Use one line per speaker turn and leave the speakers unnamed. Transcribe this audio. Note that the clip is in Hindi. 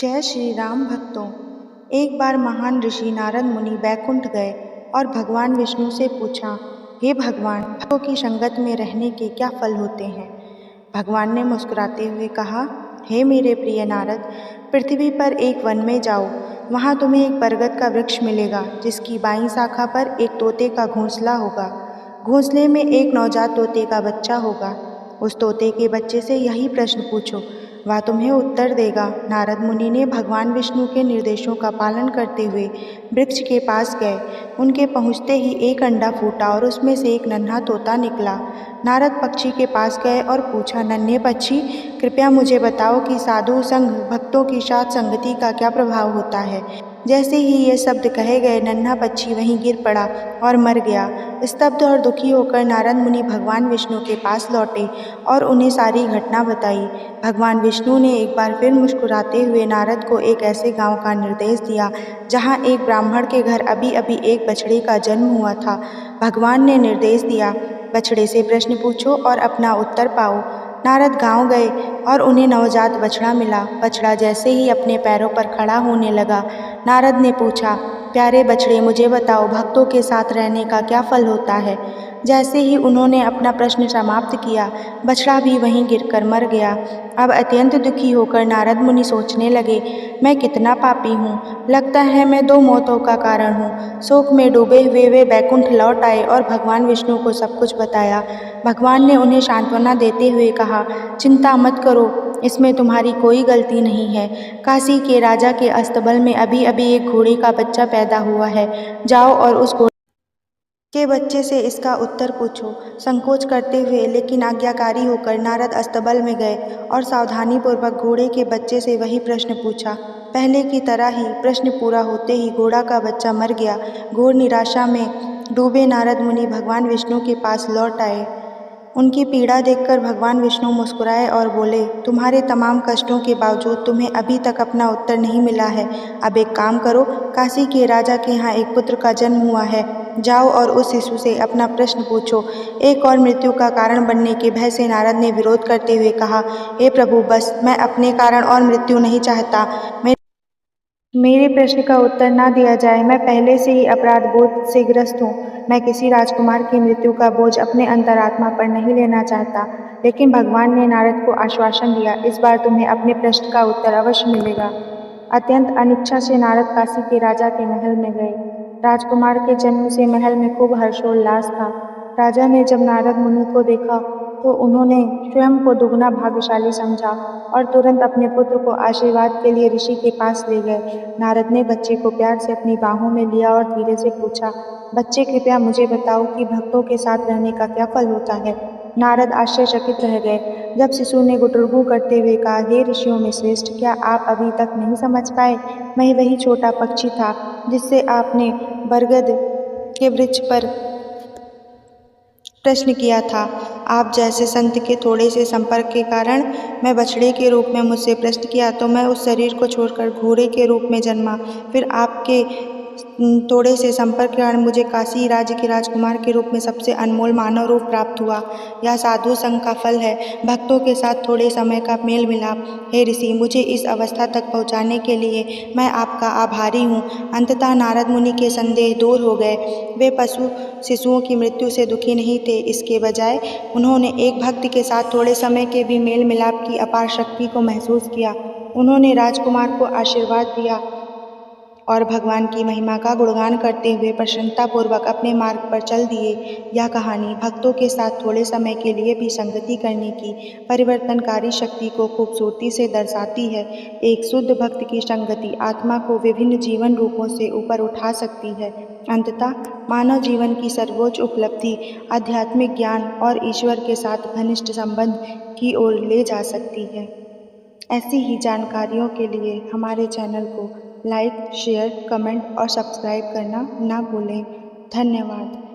जय श्री राम भक्तों। एक बार महान ऋषि नारद मुनि बैकुंठ गए और भगवान विष्णु से पूछा, हे भगवान, भक्तों की संगत में रहने के क्या फल होते हैं। भगवान ने मुस्कुराते हुए कहा, हे मेरे प्रिय नारद, पृथ्वी पर एक वन में जाओ। वहाँ तुम्हें एक बरगद का वृक्ष मिलेगा जिसकी बाईं शाखा पर एक तोते का घोंसला होगा। घोंसले में एक नवजात तोते का बच्चा होगा। उस तोते के बच्चे से यही प्रश्न पूछो, वह तुम्हें उत्तर देगा। नारद मुनि ने भगवान विष्णु के निर्देशों का पालन करते हुए वृक्ष के पास गए। उनके पहुँचते ही एक अंडा फूटा और उसमें से एक नन्हा तोता निकला। नारद पक्षी के पास गए और पूछा, नन्हे पक्षी, कृपया मुझे बताओ कि साधु संग भक्तों की साथ संगति का क्या प्रभाव होता है। जैसे ही ये शब्द कहे गए, नन्हा पक्षी वहीं गिर पड़ा और मर गया। स्तब्ध और दुखी होकर नारद मुनि भगवान विष्णु के पास लौटे और उन्हें सारी घटना बताई। भगवान विष्णु ने एक बार फिर मुस्कुराते हुए नारद को एक ऐसे गांव का निर्देश दिया जहां एक ब्राह्मण के घर अभी अभी एक बछड़े का जन्म हुआ था। भगवान ने निर्देश दिया, बछड़े से प्रश्न पूछो और अपना उत्तर पाओ। नारद गांव गए और उन्हें नवजात बछड़ा मिला। बछड़ा जैसे ही अपने पैरों पर खड़ा होने लगा, नारद ने पूछा, प्यारे बछड़े, मुझे बताओ, भक्तों के साथ रहने का क्या फल होता है। जैसे ही उन्होंने अपना प्रश्न समाप्त किया, बछड़ा भी वहीं गिरकर मर गया। अब अत्यंत दुखी होकर नारद मुनि सोचने लगे, मैं कितना पापी हूँ, लगता है मैं 2 मौतों का कारण हूँ। शोक में डूबे हुए वे बैकुंठ लौट आए और भगवान विष्णु को सब कुछ बताया। भगवान ने उन्हें सांत्वना देते हुए कहा, चिंता मत करो, इसमें तुम्हारी कोई गलती नहीं है। काशी के राजा के अस्तबल में अभी अभी एक घोड़े का बच्चा पैदा हुआ है। जाओ और उस घोड़े के बच्चे से इसका उत्तर पूछो। संकोच करते हुए लेकिन आज्ञाकारी होकर नारद अस्तबल में गए और सावधानीपूर्वक घोड़े के बच्चे से वही प्रश्न पूछा। पहले की तरह ही प्रश्न पूरा होते ही घोड़ा का बच्चा मर गया। घोर निराशा में डूबे नारद मुनि भगवान विष्णु के पास लौट आए। उनकी पीड़ा देखकर भगवान विष्णु मुस्कुराए और बोले, तुम्हारे तमाम कष्टों के बावजूद तुम्हें अभी तक अपना उत्तर नहीं मिला है। अब एक काम करो, काशी के राजा के यहाँ एक पुत्र का जन्म हुआ है। जाओ और उस शिशु से अपना प्रश्न पूछो। एक और मृत्यु का कारण बनने के भय से नारद ने विरोध करते हुए कहा, हे प्रभु, बस, मैं अपने कारण और मृत्यु नहीं चाहता। मेरे प्रश्न का उत्तर ना दिया जाए। मैं पहले से ही अपराध बोध से ग्रस्त हूँ। मैं किसी राजकुमार की मृत्यु का बोझ अपने अंतरात्मा पर नहीं लेना चाहता। लेकिन भगवान ने नारद को आश्वासन दिया, इस बार तुम्हें अपने प्रश्न का उत्तर अवश्य मिलेगा। अत्यंत अनिच्छा से नारद काशी के राजा के महल में गए। राजकुमार के जन्म से महल में खूब हर्षोल्लास था। राजा ने जब नारद मुनि को देखा तो उन्होंने स्वयं को दुगना भाग्यशाली समझा और तुरंत अपने पुत्र को आशीर्वाद के लिए ऋषि के पास ले गए। नारद ने बच्चे को प्यार से अपनी बाहों में लिया और धीरे से पूछा, बच्चे, कृपया मुझे बताओ कि भक्तों के साथ रहने का क्या फल होता है। नारद आश्चर्यचकित रह गए जब शिशु ने गुटुरगू करते हुए कहा, हे ऋषियों में श्रेष्ठ, क्या आप अभी तक नहीं समझ पाए? मैं वही छोटा पक्षी था जिससे आपने बरगद के वृक्ष पर प्रश्न किया था। आप जैसे संत के थोड़े से संपर्क के कारण मैं बछड़े के रूप में मुझसे प्रश्न किया तो मैं उस शरीर को छोड़कर घोड़े के रूप में जन्मा। फिर आपके थोड़े से संपर्क के कारण मुझे काशी राज्य के राजकुमार के रूप में सबसे अनमोल मानव रूप प्राप्त हुआ। यह साधु संघ का फल है, भक्तों के साथ थोड़े समय का मेल मिलाप। हे ऋषि, मुझे इस अवस्था तक पहुँचाने के लिए मैं आपका आभारी हूँ। अंततः नारद मुनि के संदेह दूर हो गए। वे पशु शिशुओं की मृत्यु से दुखी नहीं थे, इसके बजाय उन्होंने एक भक्त के साथ थोड़े समय के भी मेल मिलाप की अपार शक्ति को महसूस किया। उन्होंने राजकुमार को आशीर्वाद दिया और भगवान की महिमा का गुणगान करते हुए प्रसन्नतापूर्वक अपने मार्ग पर चल दिए। यह कहानी भक्तों के साथ थोड़े समय के लिए भी संगति करने की परिवर्तनकारी शक्ति को खूबसूरती से दर्शाती है। एक शुद्ध भक्त की संगति आत्मा को विभिन्न जीवन रूपों से ऊपर उठा सकती है। अंततः मानव जीवन की सर्वोच्च उपलब्धि आध्यात्मिक ज्ञान और ईश्वर के साथ घनिष्ठ संबंध की ओर ले जा सकती है। ऐसी ही जानकारियों के लिए हमारे चैनल को लाइक, शेयर, कमेंट और सब्सक्राइब करना ना भूलें। धन्यवाद।